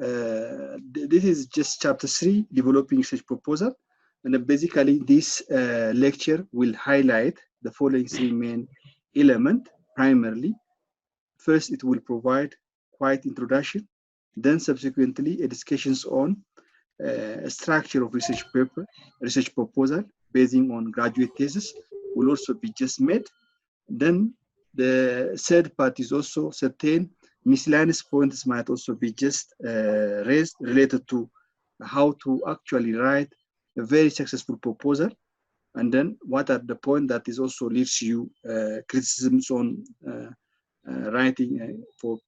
this is just chapter 3, developing research proposal. And then basically this lecture will highlight the following 3 main elements primarily. First, it will provide quite introduction. Then subsequently, a discussions on a structure of research paper, research proposal basing on graduate thesis will also be just made. Then the third part is also certain miscellaneous points might also be just raised related to how to actually write a very successful proposal. And then what are the points that is also leads you criticisms on writing for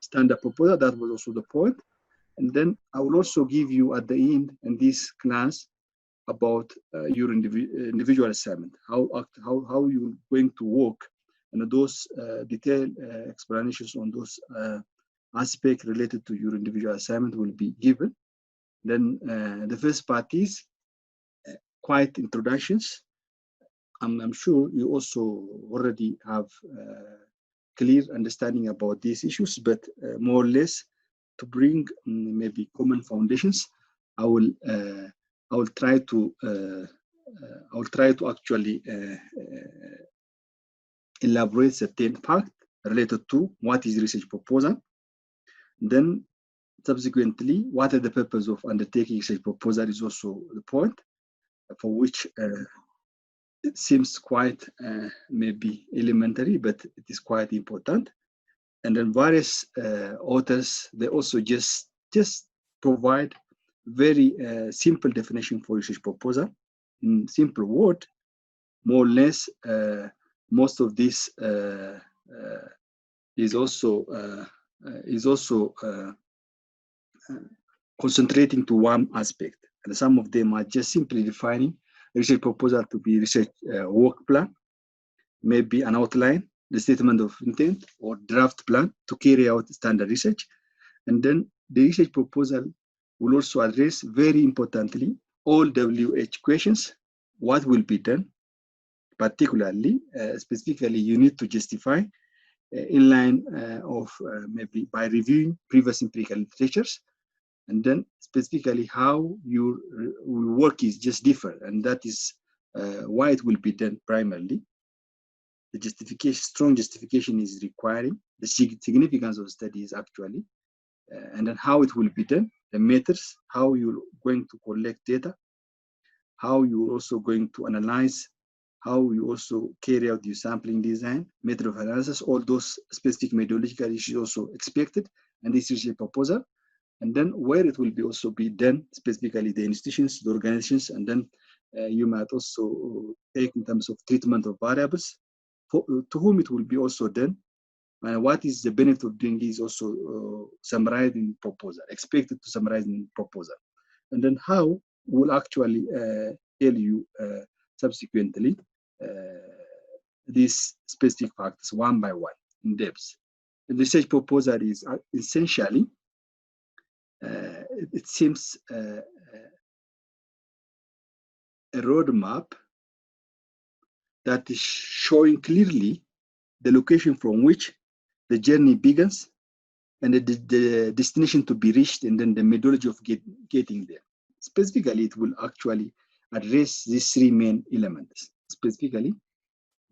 standard proposal. That was also the point. And then I will also give you at the end in this class about your individual assignment, how you're going to work, and those detailed explanations on those aspects related to your individual assignment will be given. Then the first part is quite introductions. I'm sure you also already have clear understanding about these issues, but more or less to bring maybe common foundations, I will try to actually elaborate certain fact related to what is research proposal. Then subsequently, what are the purpose of undertaking research proposal is also the point for which it seems quite maybe elementary, but it is quite important. And then various authors, they also just provide very simple definition for research proposal. In simple word, more or less, most of this is also concentrating to one aspect. And some of them are just simply defining research proposal to be research work plan, maybe an outline, the statement of intent, or draft plan to carry out standard research. And then the research proposal will also address, very importantly, all WH questions. What will be done? Particularly, specifically, you need to justify in line of maybe by reviewing previous empirical literatures, and then specifically how your work is just different, and that is why it will be done primarily. The justification, strong justification is requiring the significance of studies actually, and then how it will be done, the methods, how you're going to collect data, how you're also going to analyze, how you also carry out your sampling design, method of analysis, all those specific methodological issues also expected, and this is a proposal. And then where it will be also be done, specifically the institutions, the organizations, and then you might also take in terms of treatment of variables, to whom it will be also done, and what is the benefit of doing this also summarized in proposal, expected to summarize in proposal. And then how will actually tell you subsequently these specific factors one by one in depth. The research proposal is essentially, it seems a roadmap that is showing clearly the location from which the journey begins and the destination to be reached, and then the methodology of getting there. Specifically, it will actually address these 3 main elements. Specifically,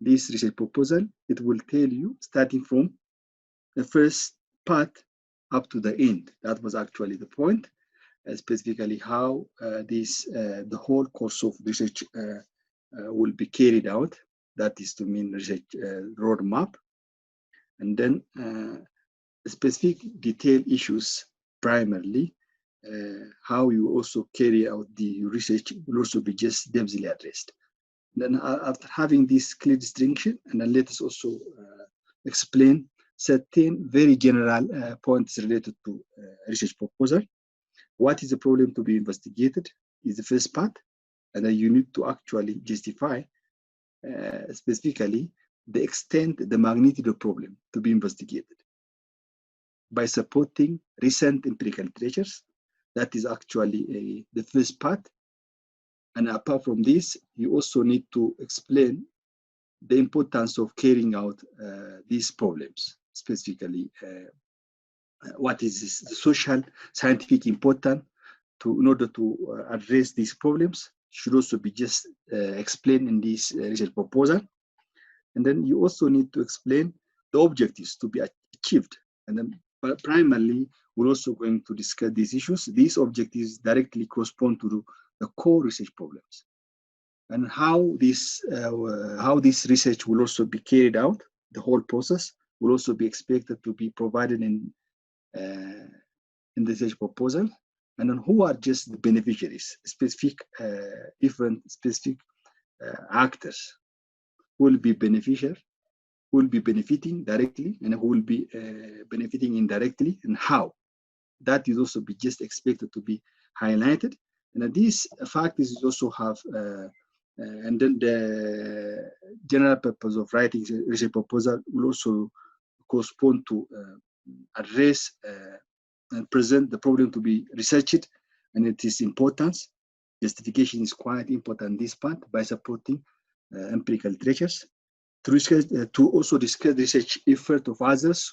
this research proposal, it will tell you starting from the first part up to the end. That was actually the point, specifically how the whole course of research will be carried out. That is to mean research roadmap. And then specific detailed issues, primarily, how you also carry out the research will also be just depthly addressed. Then after having this clear distinction, and then let us also explain certain very general points related to research proposal. What is the problem to be investigated is the first part, and then you need to actually justify specifically the extent, the magnitude of problem to be investigated by supporting recent empirical literatures. That is actually the first part. And apart from this, you also need to explain the importance of carrying out these problems, specifically what is the social scientific important in order to address these problems should also be just explained in this research proposal. And then you also need to explain the objectives to be achieved. And then primarily, we're also going to discuss these issues. These objectives directly correspond to the core research problems and how this research will also be carried out. The whole process will also be expected to be provided in the research proposal. And then who are just the beneficiaries, different specific actors who will be beneficial, who will be benefiting directly, and who will be benefiting indirectly, and how. That is also be just expected to be highlighted. And these factors also have, and then the general purpose of writing research proposal will also correspond to address and present the problem to be researched and its importance. Justification is quite important this part by supporting empirical literatures. To also discuss the research effort of others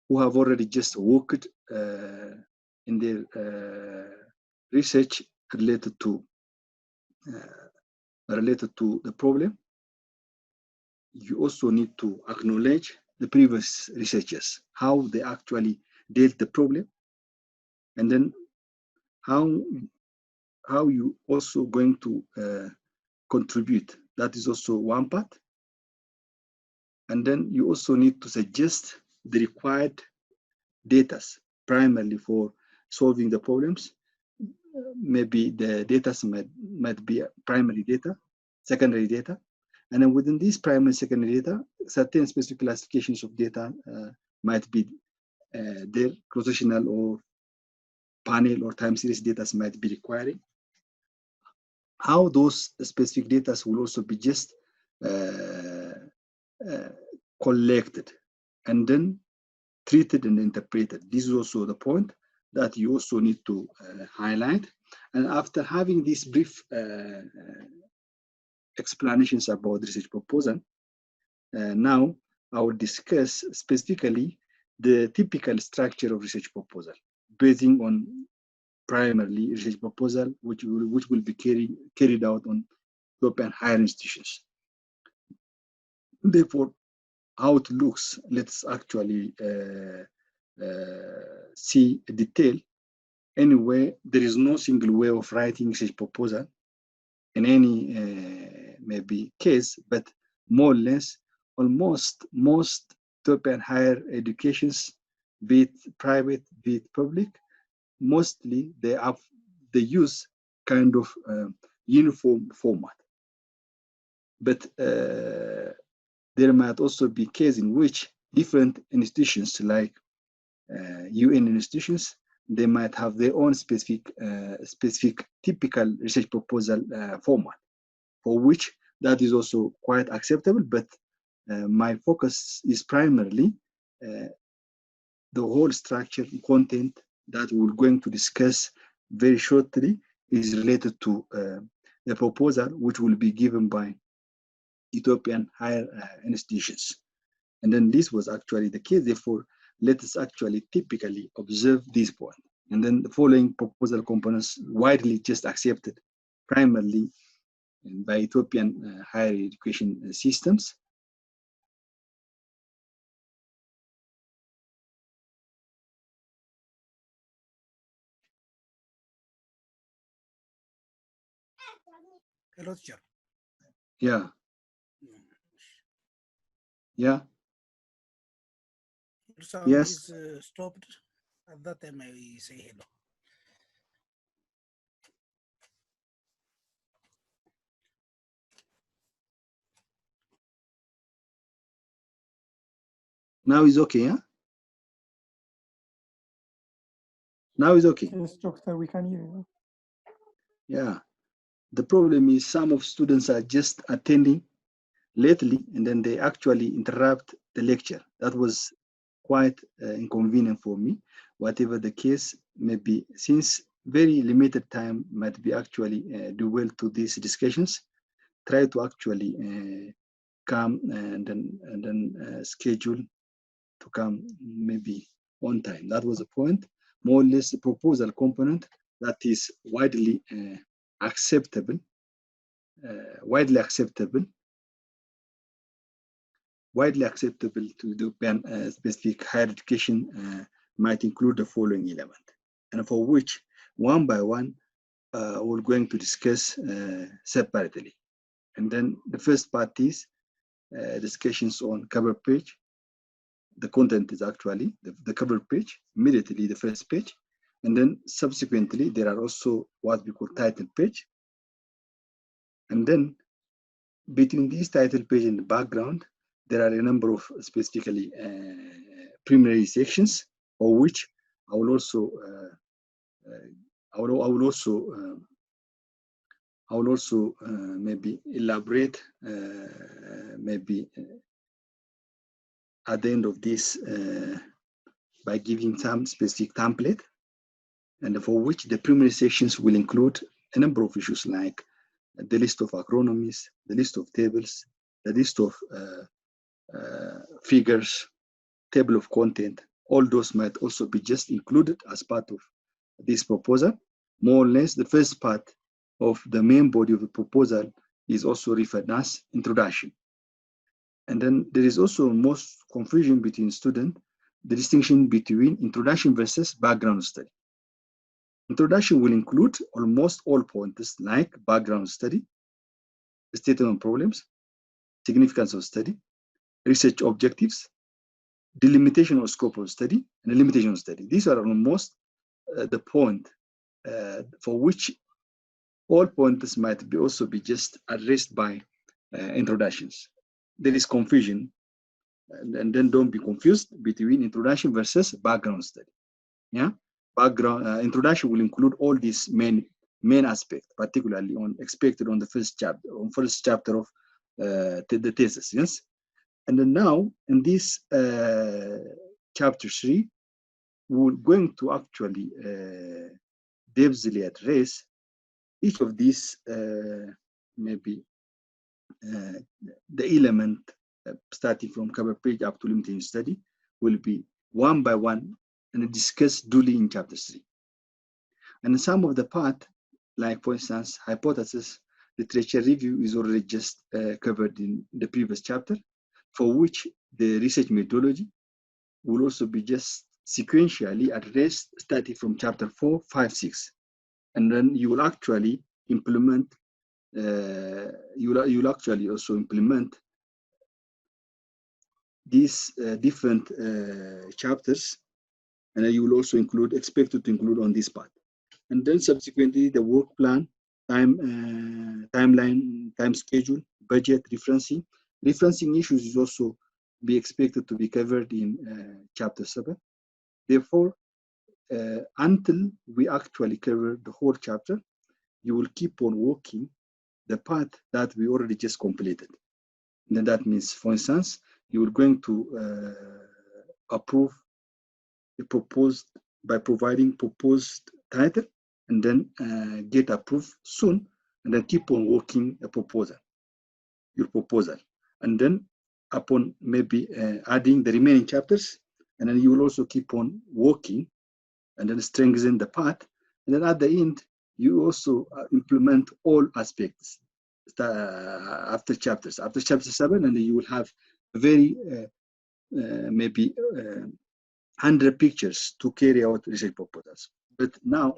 who have already just worked in their research related to the problem. You also need to acknowledge the previous researchers, how they actually dealt the problem, and then how you also going to contribute. That is also one part. And then you also need to suggest the required data primarily for solving the problems. Maybe the data might be primary data, secondary data. And then within these primary secondary data, certain specific classifications of data might be there, cross-sectional or panel or time series data might be requiring. How those specific data will also be just collected and then treated and interpreted. This is also the point that you also need to highlight. And after having these brief explanations about the research proposal, now I will discuss specifically the typical structure of research proposal, basing on primarily research proposal, which will be carried out on European higher institutions. Therefore, how it looks, let's actually see a detail. Anyway, there is no single way of writing research proposal in any maybe case, but more or less, almost most European higher educations, be it private, be it public, mostly they use kind of uniform format. But there might also be cases in which different institutions, like UN institutions, they might have their own specific typical research proposal format, for which that is also quite acceptable. But my focus is primarily the whole structure and content that we're going to discuss very shortly is related to the proposal which will be given by Ethiopian higher institutions. And then this was actually the case. Therefore, let us actually typically observe this point. And then the following proposal components widely just accepted primarily by Ethiopian higher education systems. Hello, teacher. Yeah. Yeah. Your sound Yes. is stopped. At that time, I say hello. Now it's okay, huh? Now it's okay. Yes, doctor, we can hear you. Yeah. The problem is some of students are just attending lately and then they actually interrupt the lecture. That was quite inconvenient for me. Whatever the case may be, since very limited time might be actually do well to these discussions, try to actually come and then schedule to come maybe on time. That was the point. More or less the proposal component that is widely acceptable, widely acceptable to the specific higher education might include the following element, and for which one by one we're going to discuss separately. And then the first part is discussions on cover page. The content is actually the cover page, immediately the first page. And then subsequently, there are also what we call title page. And then between this title page and the background, there are a number of specifically preliminary sections, for which I will also maybe elaborate maybe at the end of this by giving some specific template, and for which the preliminary sections will include a number of issues like the list of acronyms, the list of tables, the list of figures, table of content. All those might also be just included as part of this proposal. More or less, the first part of the main body of the proposal is also referred as introduction. And then there is also most confusion between students, the distinction between introduction versus background study. Introduction will include almost all pointers like background study, statement of problems, significance of study, research objectives, delimitation or scope of study, and the limitation of study. These are almost the point for which all pointers might be also be just addressed by introductions. There is confusion, and then don't be confused between introduction versus background study. Yeah, background introduction will include all these main aspects, particularly on expected on the first chapter of the thesis. Yes, and then now in this chapter 3, we're going to actually depthly address each of these maybe the element starting from cover page up to limitation study will be one by one and discussed duly in chapter 3. And some of the part, like for instance, hypothesis, literature review is already just covered in the previous chapter, for which the research methodology will also be just sequentially addressed starting from chapter 4, 5, 6. And then you will actually implement, you'll actually also implement these different chapters, and then you will also expected to include on this part. And then subsequently the work plan, timeline, time schedule, budget, referencing. Referencing issues is also be expected to be covered in chapter 7. Therefore, until we actually cover the whole chapter, you will keep on working the part that we already just completed. And then that means, for instance, you are going to approve the proposed by providing proposed title, and then get approved soon, and then keep on working a proposal, your proposal. And then upon maybe adding the remaining chapters, and then you will also keep on working and then strengthen the part. And then at the end, you also implement all aspects after chapter 7, and then you will have a very maybe 100 pictures to carry out research proposals. But now,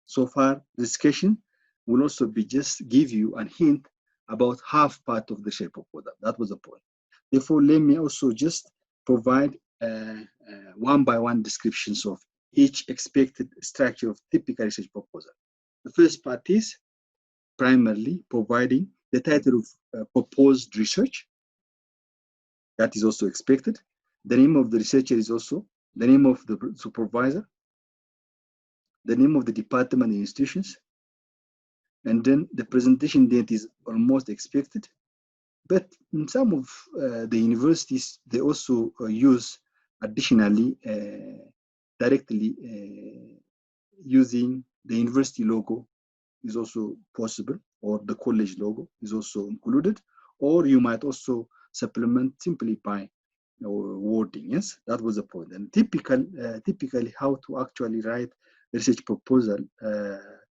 so far, discussion will also be just give you a hint about half part of the research proposal. That was the point. Therefore, let me also just provide one by one descriptions of each expected structure of typical research proposal. The first part is primarily providing the title of proposed research. That is also expected. The name of the researcher is also the name of the supervisor, the name of the department and institutions, and then the presentation date is almost expected. But in some of the universities, they also use additionally directly using the university logo is also possible, or the college logo is also included, or you might also supplement simply by wording. Yes, that was the point. And typically how to actually write research proposal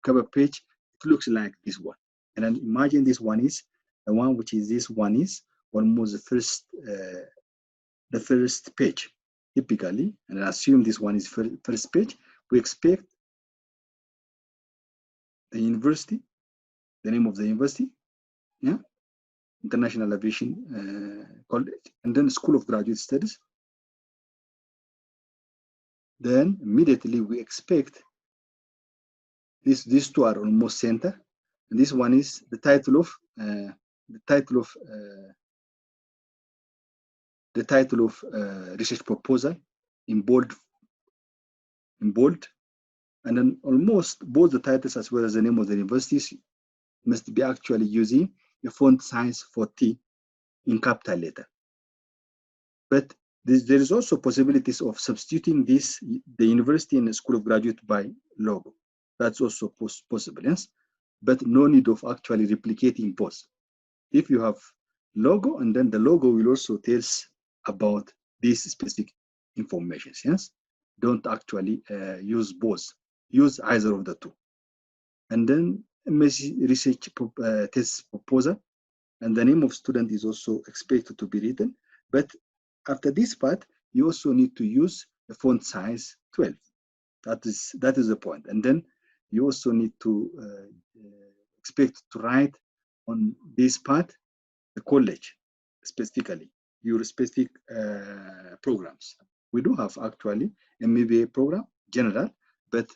cover page, it looks like this one. And then imagine this one is the one which is this one is almost the first page typically, and assume this one is first page. We expect the university, the name of the university, yeah, International Aviation College, and then School of Graduate Studies. Then immediately we expect these two are almost center, and this one is the title of research proposal in bold, and then almost both the titles as well as the name of the universities must be actually using a font size 40 in capital letter. But there is also possibilities of substituting this, the university and the School of Graduate by logo. That's also possible, yes? But no need of actually replicating both. If you have logo, and then the logo will also tell about these specific information, yes? Don't actually use both. Use either of the two. And then research test proposal, and the name of student is also expected to be written. But after this part, you also need to use a font size 12. That is the point. And then you also need to expect to write on this part the college specifically, your specific programs. We do have actually MBA program, general, but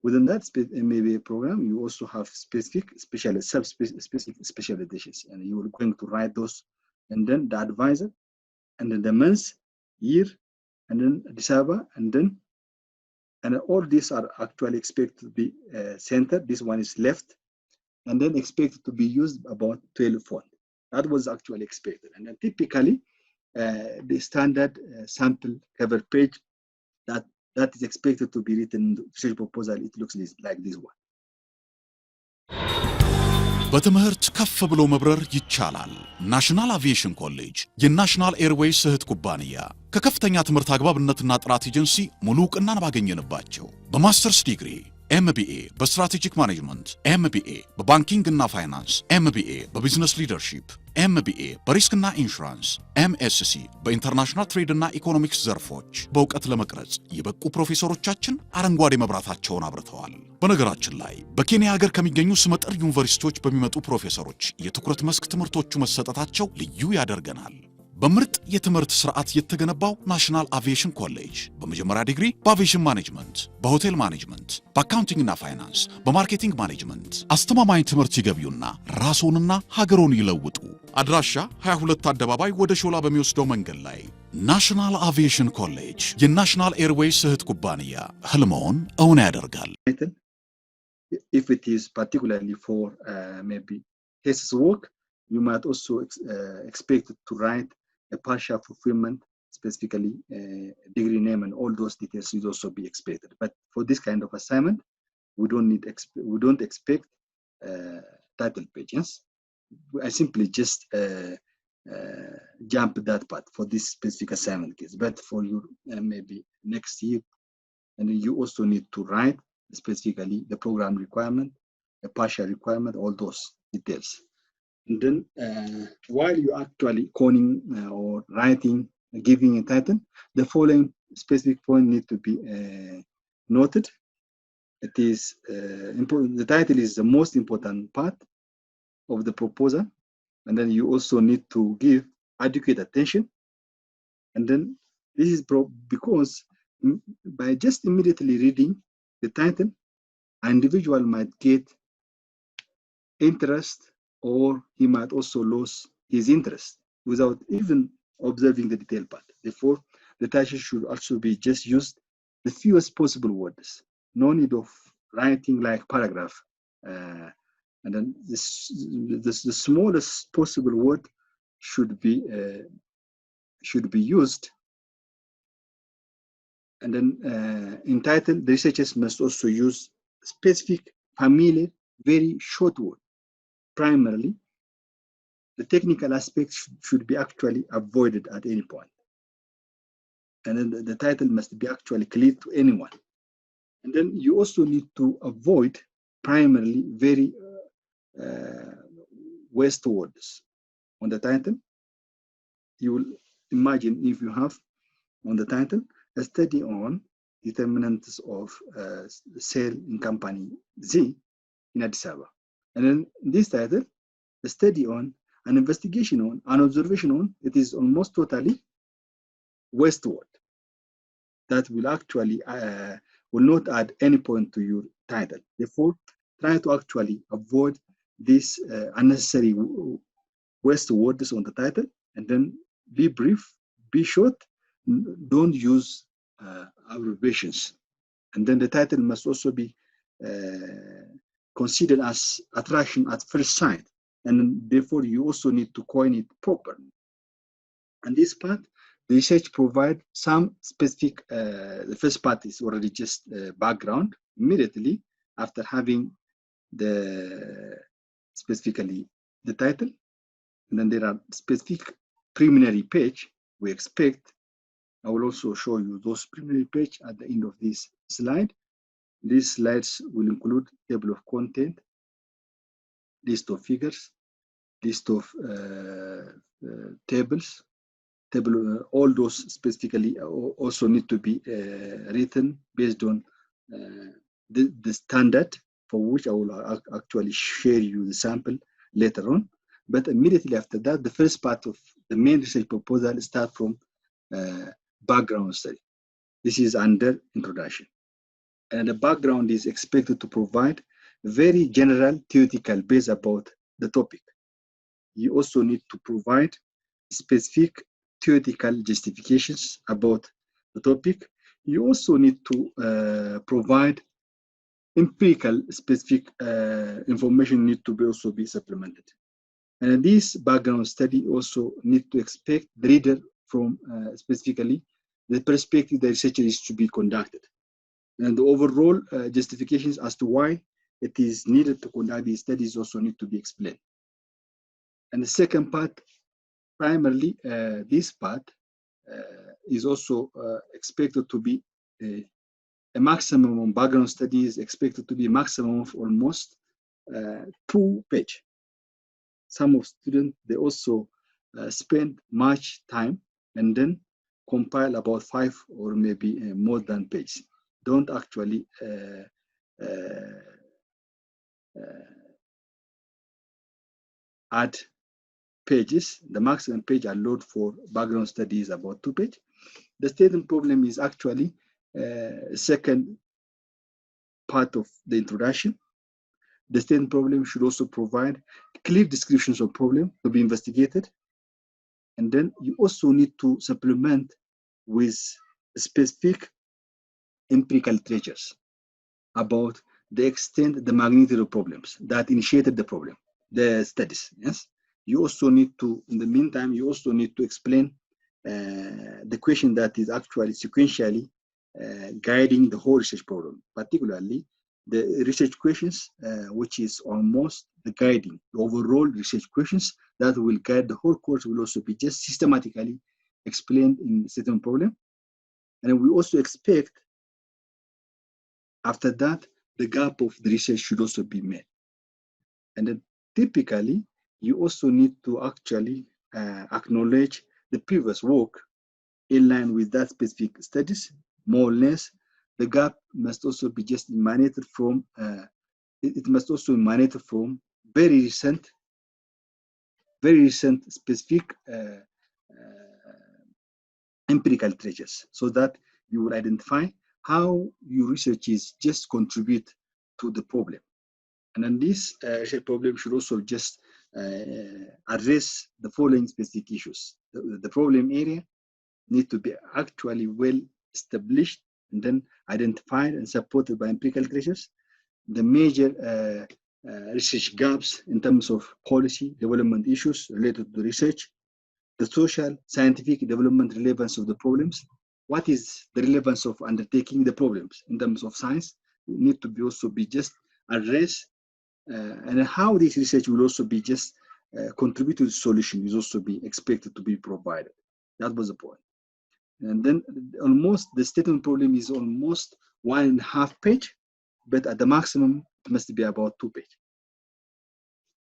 within that MBA program, you also have specific specializations, and you are going to write those, and then the advisor, and then the month, year, and then Addis Ababa, and all these are actually expected to be centered. This one is left, and then expected to be used about 12 font. That was actually expected, and then typically the standard sample cover page that is expected to be written in the research proposal, it looks like this one. በትምህርት ከፍ ብሎ መብረር ይቻላል። ናሽናል አቪዬሽን ኮሌጅ የናሽናል ኤርዌይስ እህት ኩባንያ ከከፍተኛ ትምህርት አግባብነትና ጥራት ኤጀንሲ ሙሉ ዕውቅናን ባገኘንባቸው በማስተርስ ዲግሪ MBA በስትራቴጂክ ማኔጅመንት፣ MBA በባንኪንግ እና ፋይናንስ፣ MBA በቢዝነስ ሊደርሺፕ፣ MBA በሪስክና ኢንሹራንስ፣ MSc በኢንተርናሽናል ትሬድ እና ኢኮኖሚክስ ዘርፎች በእውቀት ለመቅረጽ የበቁ ፕሮፌሰሮቻችን አረንጓዴ መብራታቸውን አብርተዋል። በነገራችን ላይ በኬንያ ሀገር ከሚገኙ ስመጥር ዩኒቨርሲቲዎች በሚመጡ ፕሮፌሰሮች የትኩረት መስክ ትምህርቶቹ መሰጠታቸው ልዩ ያደርገናል። በምርጥ የትምህርት ስርዓት የተገነባው ናሽናል አቪዬሽን ኮሌጅ በመጀመሪያ ዲግሪ በአቪዬሽን ማኔጅመንት፣ በሆቴል ማኔጅመንት፣ በአካውንቲንግ እና ፋይናንስ፣ በማርኬቲንግ ማኔጅመንት አስተማማኝ ትምህርት ይገቢውና ራስዎንና ሀገሮን ይለውጡ። አድራሻ 22 አደባባይ ወደ ሾላ በሚወስደው መንገድ ላይ ናሽናል አቪዬሽን ኮሌጅ የናሽናል ኤርዌይስ እህት ኩባንያ ህልሞን እውን ያደርጋል። If it is particularly for maybe thesis work, you might also expect to write a partial fulfillment, specifically degree name, and all those details should also be expected. But for this kind of assignment, we don't expect title pages. I simply just jump that part for this specific assignment case. But for you maybe next year, and you also need to write specifically the program requirement, a partial requirement, all those details. And then while you actually coning or writing, giving a title, the following specific point need to be noted. It is important. The title is the most important part of the proposal, and then you also need to give adequate attention. And then this is because by just immediately reading the title, an individual might get interest, or he might also lose his interest without even observing the detailed part. Therefore, the title should also be just used the fewest possible words. No need of writing like paragraph. And then the smallest possible word should be used. And then in title, the researchers must also use specific, familiar, very short word. Primarily, the technical aspects should be actually avoided at any point. and then the title must be actually clear to anyone. And then you also need to avoid primarily very waste words on the title. You will imagine if you have on the title a study on determinants of sale in company Z in Addis Ababa. And then this title, a study on, an investigation on, an observation on, it is almost totally waste word that will actually will not add any point to your title. Therefore, try to actually avoid this unnecessary waste words on the title, and then be brief, be short, don't use abbreviations. And then the title must also be considered as attraction at first sight, and therefore you also need to coin it properly. And this part, the research provide some specific, the first part is already just background immediately after having the specifically the title. And then there are specific preliminary page we expect. I will also show you those preliminary page at the end of this slide. These slides will include table of content, list of figures, list of tables, all those specifically also need to be written based on the standard, for which I will actually share you the sample later on. But immediately after that, the first part of the main research proposal starts from background study. This is under introduction. And the background is expected to provide very general theoretical base about the topic. You also need to provide specific theoretical justifications about the topic. You also need to provide empirical specific information need to be also be supplemented. And this background study also need to expect the reader from specifically the perspective the researcher is to be conducted. And the overall justifications as to why it is needed to conduct these studies also need to be explained. And the second part, primarily this part is also expected to be a maximum on background studies expected to be maximum of almost 2 pages. Some of students, they also spend much time and then compile about 5 or maybe more than pages. Don't actually add pages. The maximum page allowed for background study is about 2 pages. The statement problem is actually second part of the introduction. The statement problem should also provide clear descriptions of problem to be investigated. And then you also need to supplement with specific empirical treasures about the extent, the magnitude of problems that initiated the problem, the studies, yes? You also need to, in the meantime, you also need to explain the question that is actually sequentially guiding the whole research program, particularly the research questions, which is almost the guiding, the overall research questions that will guide the whole course will also be just systematically explained in certain problem. And we also expect after that, the gap of the research should also be met. And then typically, you also need to actually acknowledge the previous work in line with that specific studies, more or less. The gap must also be just emanated from, it must also emanate from very recent specific empirical treasures, so that you will identify how your research is just contribute to the problem. And then this research problem should also just address the following specific issues. The problem area need to be actually well established and then identified and supported by empirical treasures. The major research gaps in terms of policy development issues related to research, the social scientific development relevance of the problems. What is the relevance of undertaking the problems in terms of science? It need to be also be just addressed, and how this research will also be just contribute to the solution is also be expected to be provided. That was the point. And then almost the statement problem is almost 1.5 page, but at the maximum it must be about 2 page.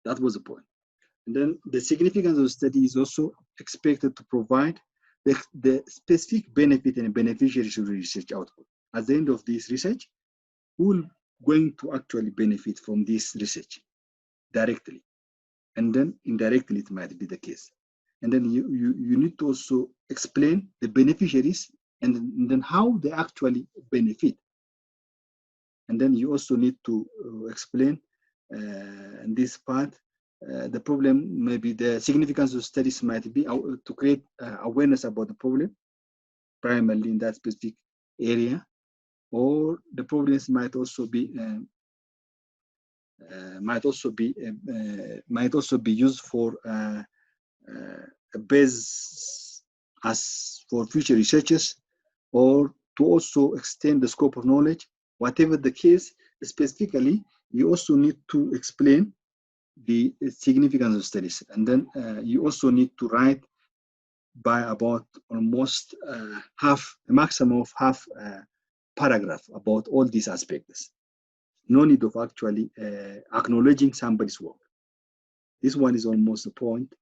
That was the point. And then the significance of the study is also expected to provide the specific benefit and beneficiaries of the research output. At the end of this research, who will going to actually benefit from this research directly, and then indirectly it might be the case. And then you need to also explain the beneficiaries and then how they actually benefit. And then you also need to explain in this part the problem, maybe the significance of studies might be to create awareness about the problem, primarily in that specific area, or the problems might also be used for a base as for future researchers, or to also extend the scope of knowledge. Whatever the case, specifically, you also need to explain the significance of studies, and then you also need to write by about almost a maximum of half paragraph about all these aspects. No need of actually acknowledging somebody's work. This one is almost the point.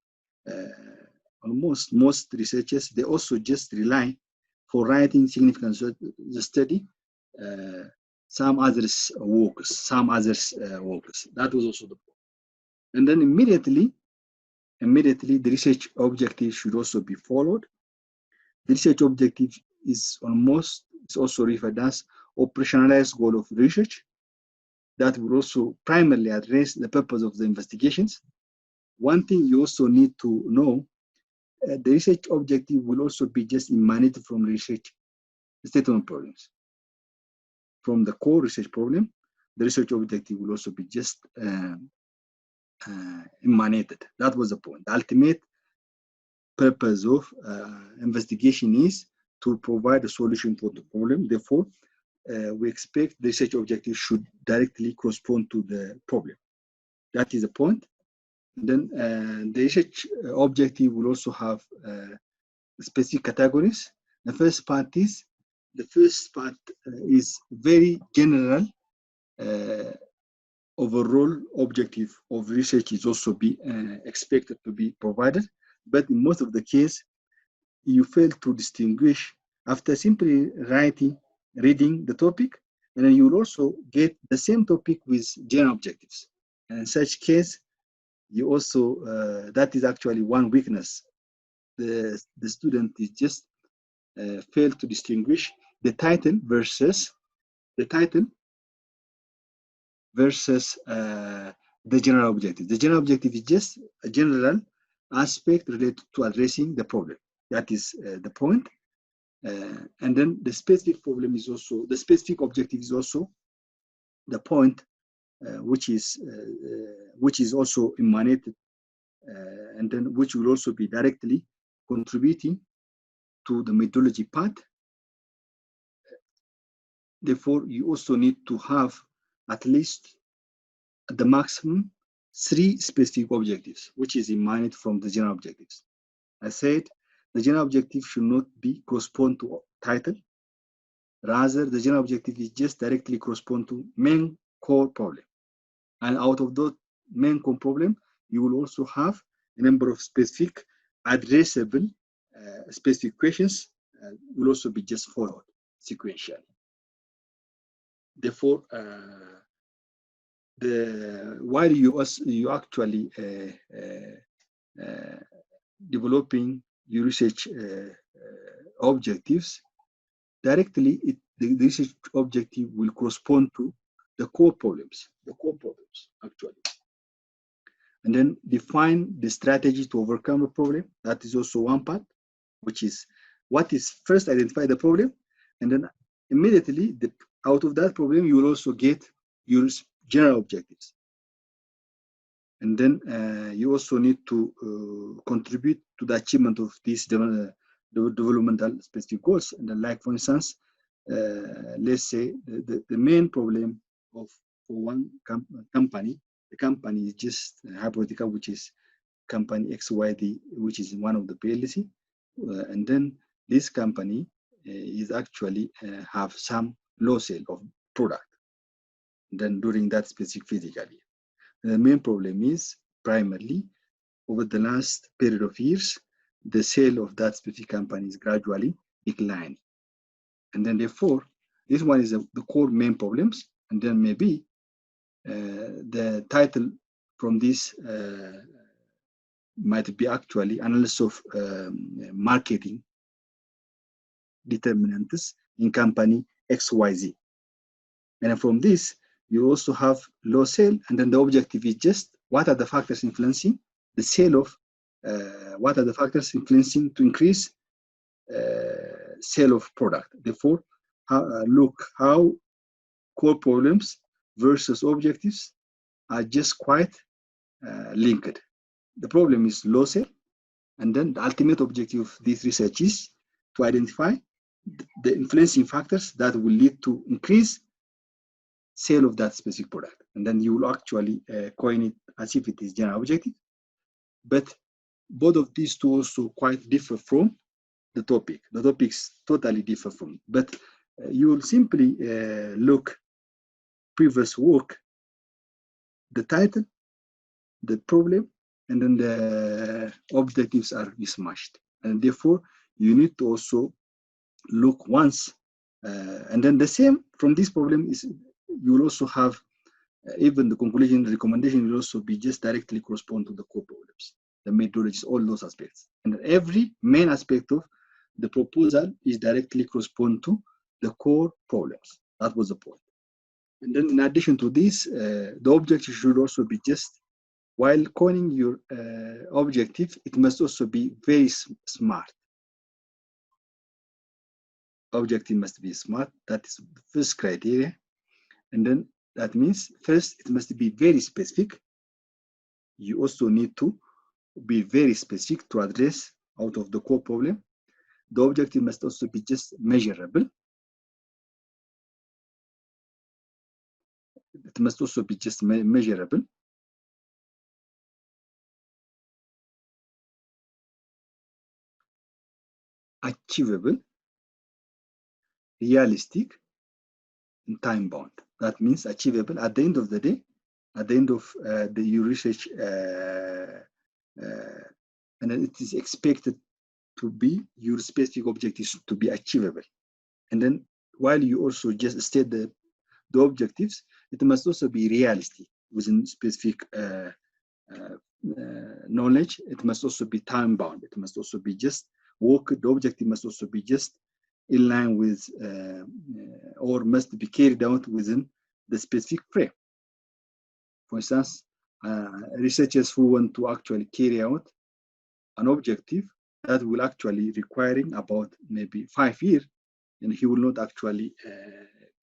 Almost most researchers, they also just rely for writing significance of the study, some others works. That was also the point. And then immediately the research objective should also be followed. The research objective is also referred as operationalized goal of research that will also primarily address the purpose of the investigations. One thing you also need to know, the research objective will also be just emanated from research statement problems. From the core research problem, the research objective will also be just emanated. That was the point. The ultimate purpose of investigation is to provide a solution for the problem. Therefore, we expect the research objective should directly correspond to the problem. That is the point. And then the research objective will also have specific categories. The first part is very general. Overall objective of research is also be expected to be provided, but in most of the case, you fail to distinguish after simply reading the topic, and then you will also get the same topic with general objectives. And in such case, you also that is actually one weakness. The student is just fail to distinguish the title versus the general objective. The general objective is just a general aspect related to addressing the problem. That is the point. And then the specific problem is also, the specific objective is also the point, which is also emanated, and then which will also be directly contributing to the methodology part. Therefore, you also need to have at least at the maximum 3 specific objectives, which is emanated from the general objectives. I said the general objective should not be correspond to title. Rather, the general objective is just directly correspond to main core problem. And out of those main core problem, you will also have a number of specific addressable specific questions will also be just followed sequentially. Therefore, while you actually developing your research objectives, directly the research objective will correspond to the core problems actually. And then define the strategy to overcome the problem. That is also one part, which is what is first identify the problem, and then immediately out of that problem you will also get your general objectives. And then you also need to contribute to the achievement of these developmental specific goals. And then, like for instance, let's say the main problem for one company, the company is just hypothetical, which is company XYZ, which is one of the PLC, and then this company is actually have some low sale of product then during that specific fiscal year. The main problem is primarily over the last period of years, the sale of that specific company is gradually declining. And then therefore, this one is the core main problems. And then maybe the title from this might be actually analysis of marketing determinants in company XYZ. And from this, you also have low sale, and then the objective is just what are the factors influencing the sale of, what are the factors influencing to increase sale of product. Therefore, look how core problems versus objectives are just quite linked. The problem is low sale, and then the ultimate objective of this research is to identify the influencing factors that will lead to increase sale of that specific product. And then you will actually coin it as if it is general objective. But both of these two also quite differ from the topic. The topics totally differ from, but you will simply look previous work, the title, the problem, and then the objectives are mismatched. And therefore, you need to also look once, and then the same from this problem is you will also have even the conclusion, the recommendation will also be just directly correspond to the core problems, the methodologies, all those aspects. And every main aspect of the proposal is directly correspond to the core problems. That was the point. And then in addition to this, the objective should also be just, while coining your objective, it must also be very smart. Objective must be smart. That is the first criteria. And then that means first, it must be very specific. You also need to be very specific to address out of the core problem. The objective must also be just measurable. It must also be just measurable. Achievable, realistic, and time bound. That means achievable at the end of the day, at the end of your research, and it is expected to be your specific objectives to be achievable. And then while you also just state the objectives, it must also be realistic within specific knowledge. It must also be time bound. It must also be just work. The objective must also be just in line with or must be carried out within the specific frame. For instance, researchers who want to actually carry out an objective that will actually requiring about maybe 5 years, and he will not actually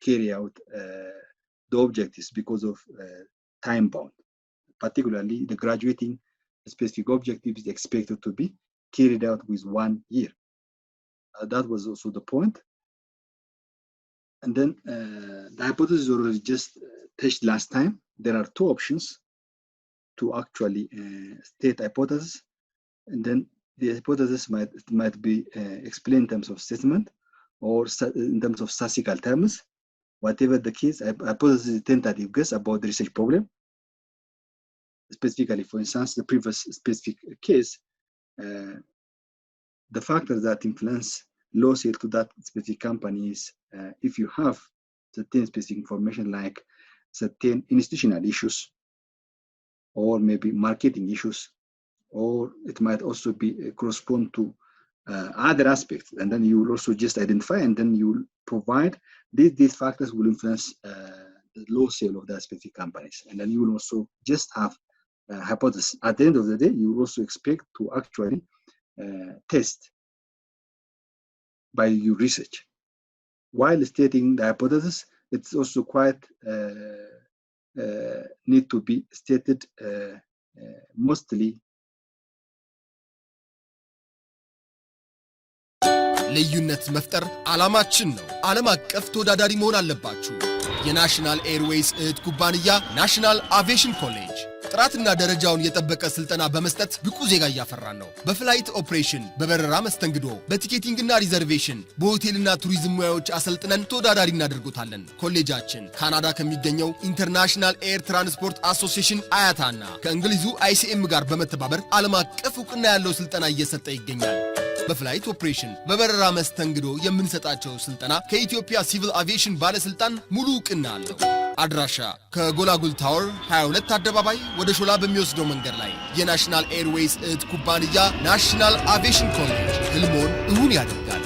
carry out the objectives because of time bound. Particularly, the graduating specific objective is expected to be carried out with 1 year. That was also the point. And then the hypothesis already just touched last time. There are two options to actually state hypothesis, and then the hypothesis might be explained in terms of statement or in terms of statistical terms. Whatever the case, hypothesis is a tentative guess about the research problem. Specifically, for instance, the previous specific case, the factors that influence low sale to that specific company is if you have certain specific information like certain institutional issues or maybe marketing issues, or it might also be correspond to other aspects, and then you will also just identify and then you will provide these factors will influence the low sale of that specific companies, and then you will also just have hypothesis. At the end of the day, you will also expect to actually test by your research. While stating the hypothesis, it's also quite need to be stated mostly. ልዩነት መፍጠር ዓላማችን ነው። ዓለም አቀፍ ተወዳዳሪ መሆን አለባችሁ። የናሽናል ኤርዌይስ እህት ኩባንያ ናሽናል አቪዬሽን ኮሌጅ ጥራትና ደረጃውን የጠበቀ ስልጠና በመስጠት ብቁ ዜጋ እያፈራን ነው። በፍላይት ኦፕሬሽን፣ በበረራ መስተንግዶ፣ በቲኬቲንግና ሪዘርቬሽን፣ በሆቴልና ቱሪዝም ሙያዎች አሰልጥነን ተወዳዳሪ እናደርጎታለን። ኮሌጃችን ካናዳ ከሚገኘው ኢንተርናሽናል ኤር ትራንስፖርት አሶሲዬሽን አያታና ከእንግሊዙ ICM ጋር በመተባበር ዓለም አቀፍ ዕውቅና ያለው ስልጠና እየሰጠ ይገኛል። በፍላይት ኦፕሬሽን በበረራ መስተንግዶ የምንሰጣቸው ስልጠና ከኢትዮጵያ ሲቪል አቪዬሽን ባለስልጣን ሙሉ ዕውቅና አለው። አድራሻ ከጎላጉል ታወር 22 አደባባይ ወደ ሾላ በሚወስደው መንገድ ላይ የናሽናል ኤርዌይስ እህት ኩባንያ ናሽናል አቪዬሽን ኮሌጅ ህልሞን እውን ያደርጋል።